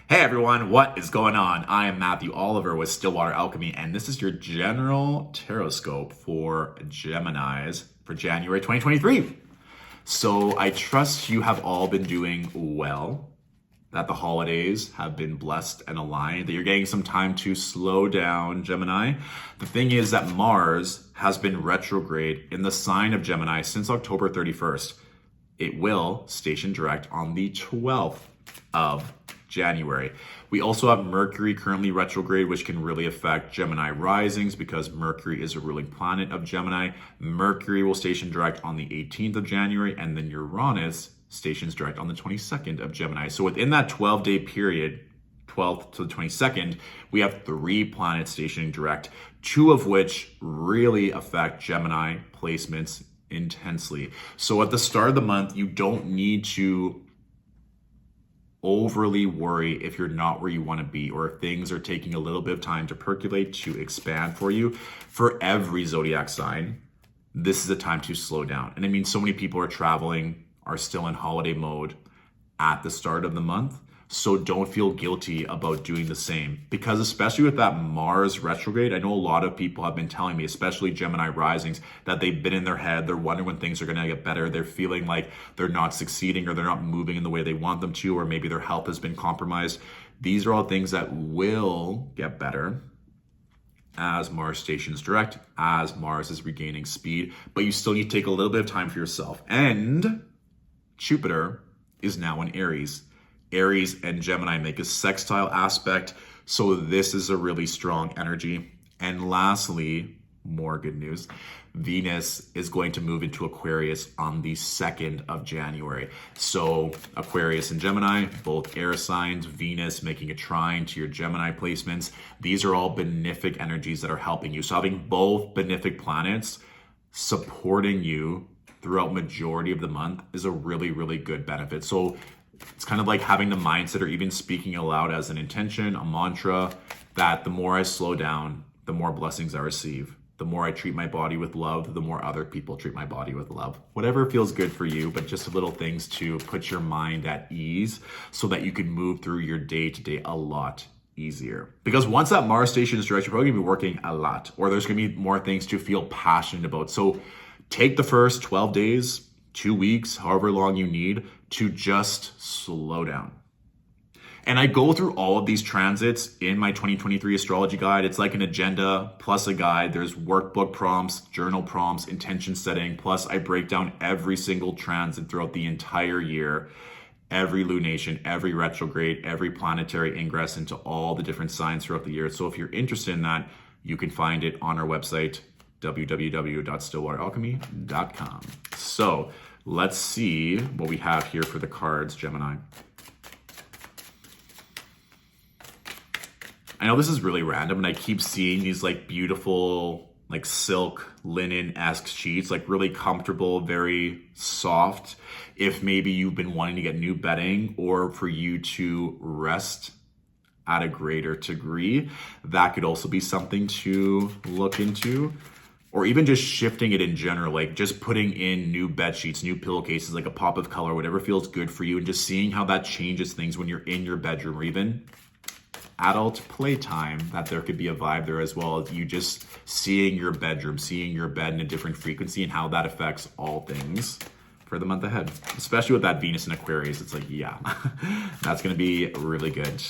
Hey everyone, what is going on? I am Matthew Oliver with Stillwater Alchemy, and this is your general tarot scope for Geminis for January 2023. So I trust you have all been doing well, that the holidays have been blessed and aligned, that you're getting some time to slow down, Gemini. The thing is that Mars has been retrograde in the sign of Gemini since October 31st. It will station direct on the 12th of January. We also have Mercury currently retrograde, which can really affect Gemini risings because Mercury is a ruling planet of Gemini. Mercury will station direct on the 18th of January, and then Uranus stations direct on the 22nd of Gemini. So within that 12-day period, 12th to the 22nd, we have 3 planets stationing direct, 2 of which really affect Gemini placements intensely. So at the start of the month, you don't need to overly worry if you're not where you want to be, or if things are taking a little bit of time to percolate, to expand for you. For every zodiac sign, this is a time to slow down. And I mean, so many people are traveling, are still in holiday mode at the start of the month. So don't feel guilty about doing the same, because especially with that Mars retrograde, I know a lot of people have been telling me, especially Gemini risings, that they've been in their head. They're wondering when things are going to get better. They're feeling like they're not succeeding, or they're not moving in the way they want them to, or maybe their health has been compromised. These are all things that will get better as Mars stations direct, as Mars is regaining speed, but you still need to take a little bit of time for yourself. And Jupiter is now in Aries. Aries and Gemini make a sextile aspect, so this is a really strong energy. And lastly, more good news, Venus is going to move into Aquarius on the 2nd of January. So Aquarius and Gemini, both air signs, Venus making a trine to your Gemini placements. These are all benefic energies that are helping you. So having both benefic planets supporting you throughout majority of the month is a really, really good benefit. So it's kind of like having the mindset, or even speaking aloud as an intention, a mantra, that the more I slow down, the more blessings I receive. The more I treat my body with love, the more other people treat my body with love. Whatever feels good for you, but just little things to put your mind at ease so that you can move through your day-to-day a lot easier. Because once that Mars station is direct, you're probably gonna be working a lot, or there's gonna be more things to feel passionate about. So take the first 12 days, 2 weeks, however long you need, to just slow down. And I go through all of these transits in my 2023 astrology guide. It's like an agenda plus a guide. There's workbook prompts, journal prompts, intention setting. Plus I break down every single transit throughout the entire year, every lunation, every retrograde, every planetary ingress into all the different signs throughout the year. So if you're interested in that, you can find it on our website, www.stillwateralchemy.com. So let's see what we have here for the cards, Gemini. I know this is really random, and I keep seeing these like beautiful, like silk linen-esque sheets, like really comfortable, very soft. If maybe you've been wanting to get new bedding, or for you to rest at a greater degree, that could also be something to look into. Or even just shifting it in general, like just putting in new bed sheets, new pillowcases, like a pop of color, whatever feels good for you, and just seeing how that changes things when you're in your bedroom, or even adult playtime, that there could be a vibe there as well, as you just seeing your bedroom, seeing your bed in a different frequency, and how that affects all things for the month ahead. Especially with that Venus in Aquarius, it's like, yeah, that's gonna be really good.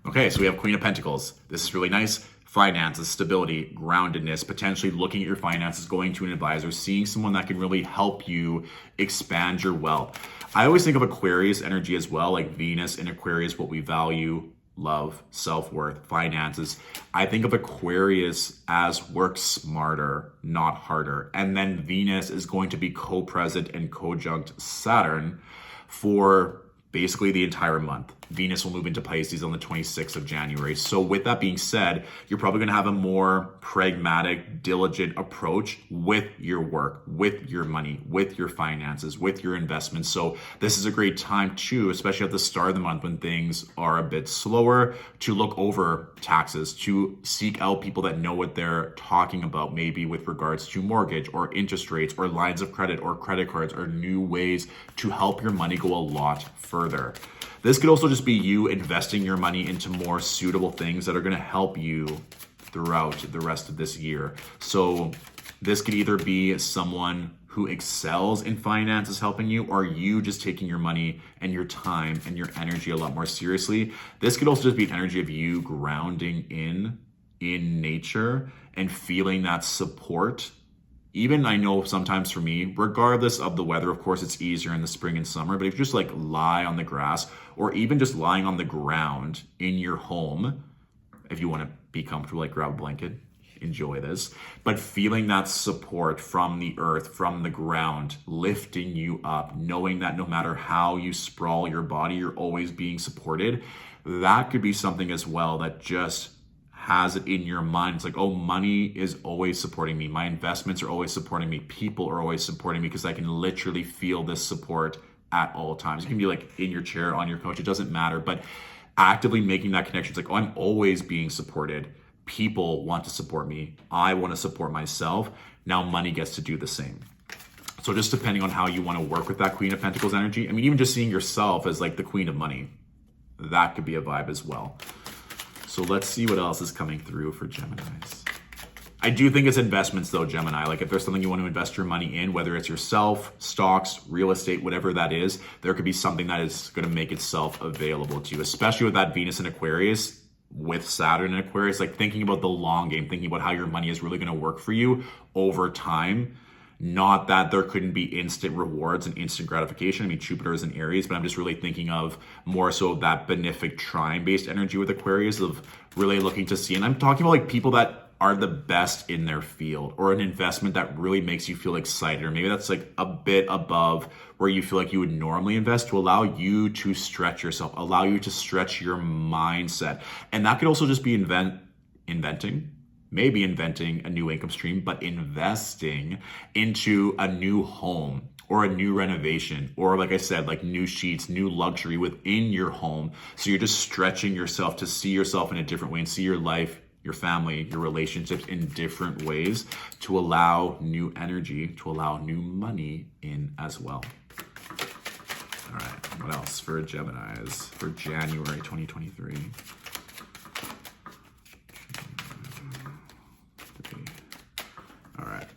Okay, so we have Queen of Pentacles. This is really nice. Finances, stability, groundedness, potentially looking at your finances, going to an advisor, seeing someone that can really help you expand your wealth. I always think of Aquarius energy as well, like Venus in Aquarius, what we value, love, self-worth, finances. I think of Aquarius as work smarter, not harder. And then Venus is going to be co-present and conjunct Saturn for basically the entire month. Venus will move into Pisces on the 26th of January. So with that being said, you're probably going to have a more pragmatic, diligent approach with your work, with your money, with your finances, with your investments. So this is a great time too, especially at the start of the month when things are a bit slower, to look over taxes, to seek out people that know what they're talking about, maybe with regards to mortgage or interest rates or lines of credit or credit cards or new ways to help your money go a lot further. This could also just be you investing your money into more suitable things that are going to help you throughout the rest of this year. So this could either be someone who excels in finances helping you, or you just taking your money and your time and your energy a lot more seriously. This could also just be an energy of you grounding in nature and feeling that support. Even I know sometimes for me, regardless of the weather, of course, it's easier in the spring and summer, but if you just like lie on the grass or even just lying on the ground in your home, if you want to be comfortable, like grab a blanket, enjoy this, but feeling that support from the earth, from the ground, lifting you up, knowing that no matter how you sprawl your body, you're always being supported. That could be something as well that just has it in your mind. It's like, oh, money is always supporting me. My investments are always supporting me. People are always supporting me because I can literally feel this support at all times. You can be like in your chair, on your couch, it doesn't matter, but actively making that connection. It's like, oh, I'm always being supported. People want to support me. I want to support myself. Now money gets to do the same. So just depending on how you want to work with that Queen of Pentacles energy, I mean, even just seeing yourself as like the Queen of Money, that could be a vibe as well. So let's see what else is coming through for Geminis. I do think it's investments though, Gemini. Like if there's something you want to invest your money in, whether it's yourself, stocks, real estate, whatever that is, there could be something that is going to make itself available to you, especially with that Venus in Aquarius, with Saturn in Aquarius, like thinking about the long game, thinking about how your money is really going to work for you over time. Not that there couldn't be instant rewards and instant gratification. I mean, Jupiter is in Aries, but I'm just really thinking of more so that benefic trine-based energy with Aquarius of really looking to see. And I'm talking about like people that are the best in their field, or an investment that really makes you feel excited, or maybe that's like a bit above where you feel like you would normally invest, to allow you to stretch yourself, allow you to stretch your mindset. And that could also just be inventing a new income stream, but investing into a new home or a new renovation, or like I said, like new sheets, new luxury within your home. So you're just stretching yourself to see yourself in a different way and see your life, your family, your relationships in different ways, to allow new energy, to allow new money in as well. All right, what else for Geminis for January 2023? All right.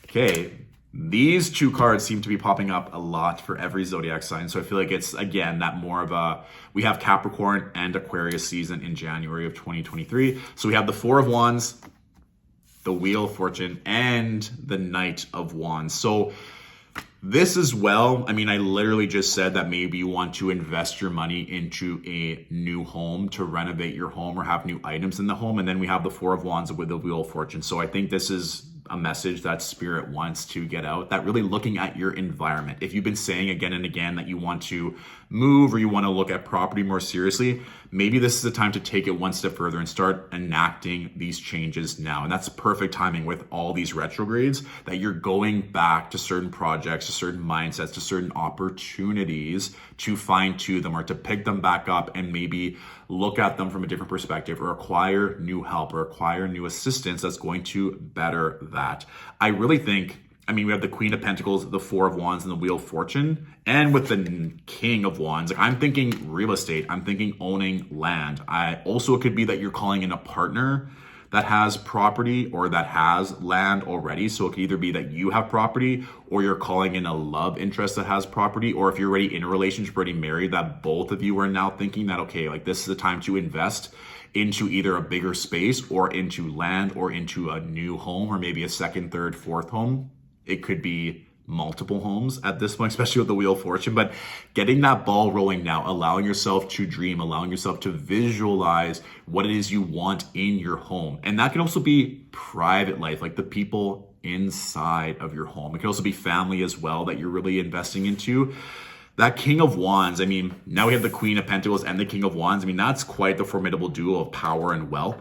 Okay, these two cards seem to be popping up a lot for every zodiac sign. So I feel like it's, again, that more of a, we have Capricorn and Aquarius season in January of 2023. So we have the Four of Wands, the Wheel of Fortune, and the Knight of Wands. So this as well, I mean, I literally just said that maybe you want to invest your money into a new home, to renovate your home or have new items in the home. And then we have the Four of Wands with the Wheel of Fortune. So I think this is a message that Spirit wants to get out, that really looking at your environment. If you've been saying again and again that you want to move or you want to look at property more seriously, maybe this is the time to take it one step further and start enacting these changes now. And that's perfect timing with all these retrogrades, that you're going back to certain projects, to certain mindsets, to certain opportunities to fine tune them or to pick them back up and maybe look at them from a different perspective, or acquire new help or acquire new assistance that's going to better that. I really think, I mean, we have the Queen of Pentacles, the Four of Wands, and the Wheel of Fortune. And with the King of Wands, like I'm thinking real estate, I'm thinking owning land. It could be that you're calling in a partner that has property or that has land already. So it could either be that you have property, or you're calling in a love interest that has property, or if you're already in a relationship, already married, that both of you are now thinking that, okay, like this is the time to invest into either a bigger space or into land or into a new home, or maybe a second, third, fourth home. It could be multiple homes at this point, especially with the Wheel of Fortune, but getting that ball rolling now, allowing yourself to dream, allowing yourself to visualize what it is you want in your home. And that can also be private life, like the people inside of your home. It can also be family as well that you're really investing into. That King of Wands, I mean, now we have the Queen of Pentacles and the King of Wands. I mean, that's quite the formidable duo of power and wealth.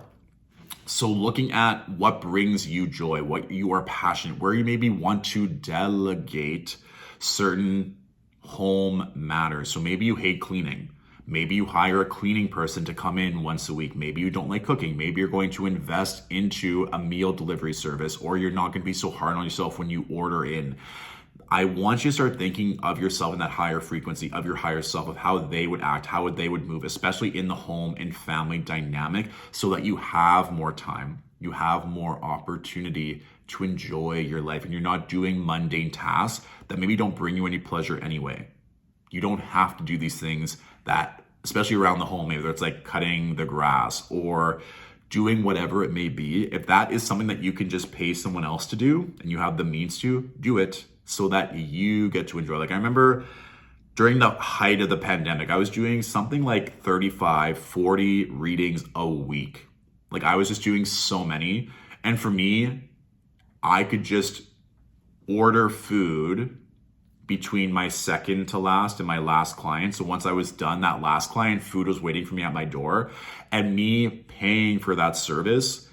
So looking at what brings you joy, what you are passionate, where you maybe want to delegate certain home matters. So maybe you hate cleaning. Maybe you hire a cleaning person to come in once a week. Maybe you don't like cooking. Maybe you're going to invest into a meal delivery service, or you're not going to be so hard on yourself when you order in. I want you to start thinking of yourself in that higher frequency of your higher self, of how they would act, how they would move, especially in the home and family dynamic, so that you have more time, you have more opportunity to enjoy your life, and you're not doing mundane tasks that maybe don't bring you any pleasure anyway. You don't have to do these things that, especially around the home, maybe it's like cutting the grass or doing whatever it may be. If that is something that you can just pay someone else to do and you have the means to, do it so that you get to enjoy. Like I remember during the height of the pandemic, I was doing something like 35, 40 readings a week. Like I was just doing so many. And for me, I could just order food between my second to last and my last client. So once I was done, that last client, food was waiting for me at my door. And me paying for that service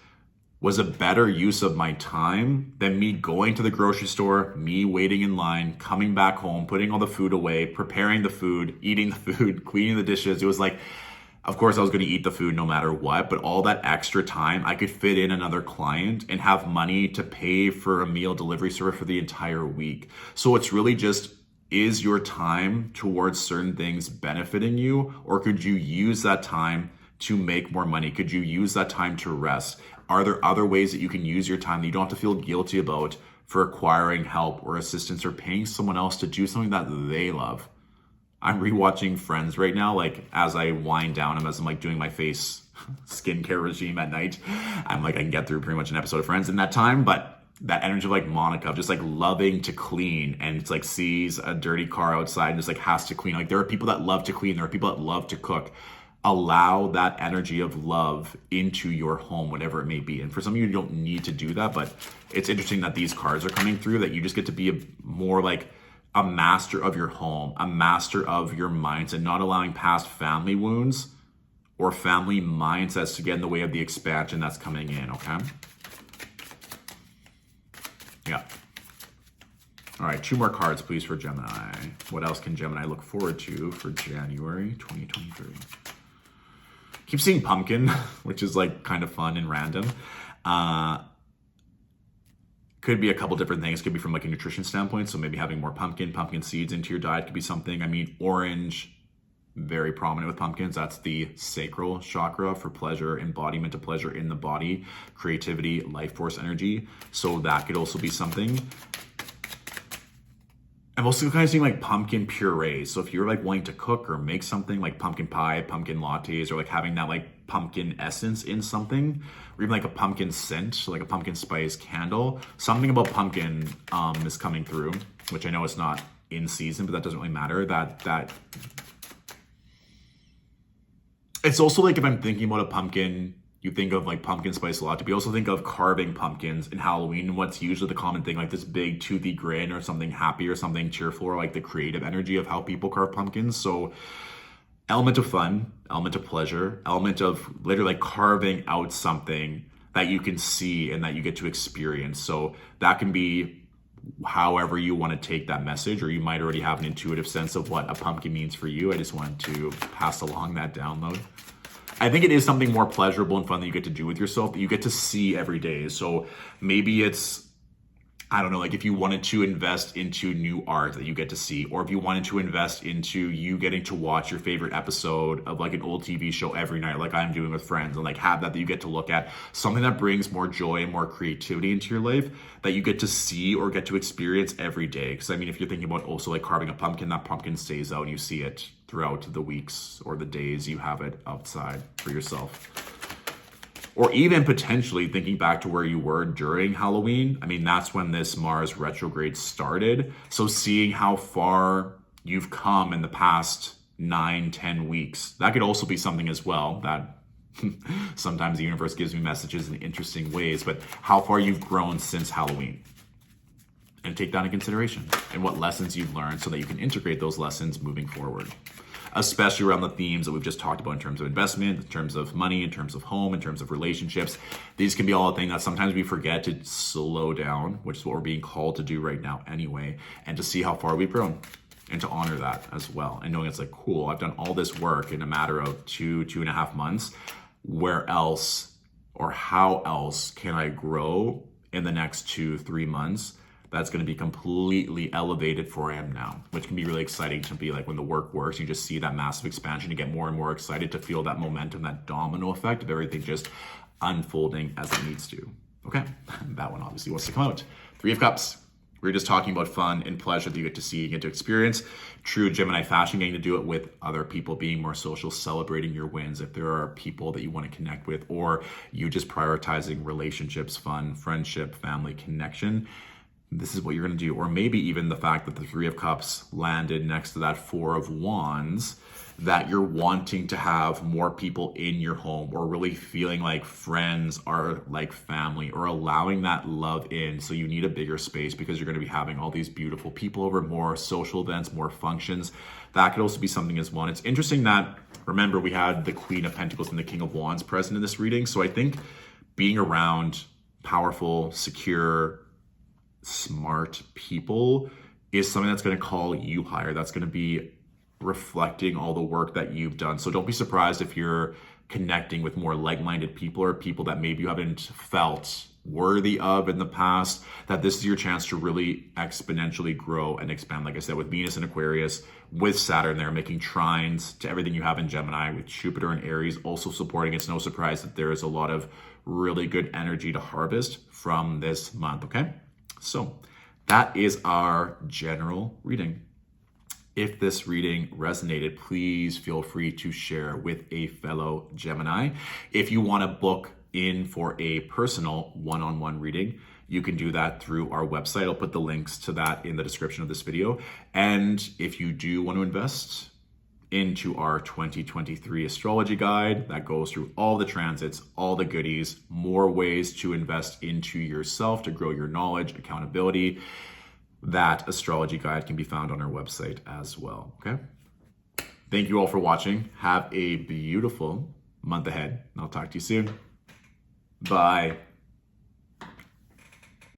was a better use of my time than me going to the grocery store, me waiting in line, coming back home, putting all the food away, preparing the food, eating the food, cleaning the dishes. It was like, of course I was going to eat the food no matter what, but all that extra time, I could fit in another client and have money to pay for a meal delivery service for the entire week. So it's really just, is your time towards certain things benefiting you, or could you use that time to make more money? Could you use that time to rest? Are there other ways that you can use your time that you don't have to feel guilty about for acquiring help or assistance or paying someone else to do something that they love? I'm rewatching Friends right now, like as I wind down, as I'm like doing my face skincare regime at night. I'm like, I can get through pretty much an episode of Friends in that time, but that energy of like Monica, of just like loving to clean, and it's like sees a dirty car outside and just like has to clean. Like there are people that love to clean, there are people that love to cook. Allow that energy of love into your home, whatever it may be. And for some of you don't need to do that, but it's interesting that these cards are coming through, that you just get to be more like a master of your home, a master of your mindset, not allowing past family wounds or family mindsets to get in the way of the expansion that's coming in, okay? Yeah. All right, 2 more cards, please, for Gemini. What else can Gemini look forward to for January 2023? Keep seeing pumpkin, which is like kind of fun and random. Could be a couple different things. Could be from like a nutrition standpoint. So maybe having more pumpkin seeds into your diet could be something. I mean, orange, very prominent with pumpkins. That's the sacral chakra for pleasure, embodiment of pleasure in the body, creativity, life force energy. So that could also be something. I'm also kind of seeing like pumpkin puree. So if you're like wanting to cook or make something like pumpkin pie, pumpkin lattes, or like having that like pumpkin essence in something, or even like a pumpkin scent, so like a pumpkin spice candle, something about pumpkin is coming through, which I know it's not in season, but that doesn't really matter. That it's also like, if I'm thinking about a pumpkin, you think of like pumpkin spice latte, but you also think of carving pumpkins in Halloween. And what's usually the common thing, like this big toothy grin or something happy or something cheerful, or like the creative energy of how people carve pumpkins. So element of fun, element of pleasure, element of literally like carving out something that you can see and that you get to experience. So that can be however you want to take that message, or you might already have an intuitive sense of what a pumpkin means for you. I just wanted to pass along that download. I think it is something more pleasurable and fun that you get to do with yourself, that you get to see every day. So maybe it's, I don't know, like if you wanted to invest into new art that you get to see, or if you wanted to invest into you getting to watch your favorite episode of like an old TV show every night, like I'm doing with friends, and like have that you get to look at, something that brings more joy and more creativity into your life that you get to see or get to experience every day. Because I mean, if you're thinking about also like carving a pumpkin, that pumpkin stays out and you see it throughout the weeks or the days you have it outside for yourself. Or even potentially thinking back to where you were during Halloween. I mean, that's when this Mars retrograde started. So seeing how far you've come in the past 9-10 weeks, that could also be something as well, that sometimes the universe gives me messages in interesting ways, but how far you've grown since Halloween. and take that into consideration and what lessons you've learned so that you can integrate those lessons moving forward, especially around the themes that we've just talked about in terms of investment, in terms of money, in terms of home, in terms of relationships. These can be all a thing that sometimes we forget to slow down, which is what we're being called to do right now anyway, and to see how far we've grown and to honor that as well. And knowing it's like, cool, I've done all this work in a matter of 2.5 months. Where else or how else can I grow in the next 2-3 months that's going to be completely elevated for where I am now, which can be really exciting to be like when the work works, you just see that massive expansion, you get more and more excited to feel that momentum, that domino effect of everything just unfolding as it needs to. Okay, that one obviously wants to come out. 3 of Cups. We're just talking about fun and pleasure that you get to see, you get to experience. True Gemini fashion, getting to do it with other people, being more social, celebrating your wins. If there are people that you want to connect with, or you just prioritizing relationships, fun, friendship, family, connection, this is what you're going to do. Or maybe even the fact that the 3 of Cups landed next to that 4 of Wands, that you're wanting to have more people in your home, or really feeling like friends are like family, or allowing that love in. So you need a bigger space because you're going to be having all these beautiful people over, more social events, more functions. That could also be something as well. And it's interesting that, remember, we had the Queen of Pentacles and the King of Wands present in this reading. So I think being around powerful, secure, smart people is something that's going to call you higher. That's going to be reflecting all the work that you've done. So don't be surprised if you're connecting with more like-minded people, or people that maybe you haven't felt worthy of in the past, that this is your chance to really exponentially grow and expand. Like I said, with Venus and Aquarius, with Saturn there making trines to everything you have in Gemini, with Jupiter and Aries also supporting, it's no surprise that there is a lot of really good energy to harvest from this month, okay? So that is our general reading. If this reading resonated, please feel free to share with a fellow Gemini. If you want to book in for a personal one-on-one reading, you can do that through our website. I'll put the links to that in the description of this video. And if you do want to invest into our 2023 astrology guide that goes through all the transits, all the goodies, more ways to invest into yourself to grow your knowledge, accountability, that astrology guide can be found on our website as well, okay? Thank you all for watching. Have a beautiful month ahead. I'll talk to you soon. Bye.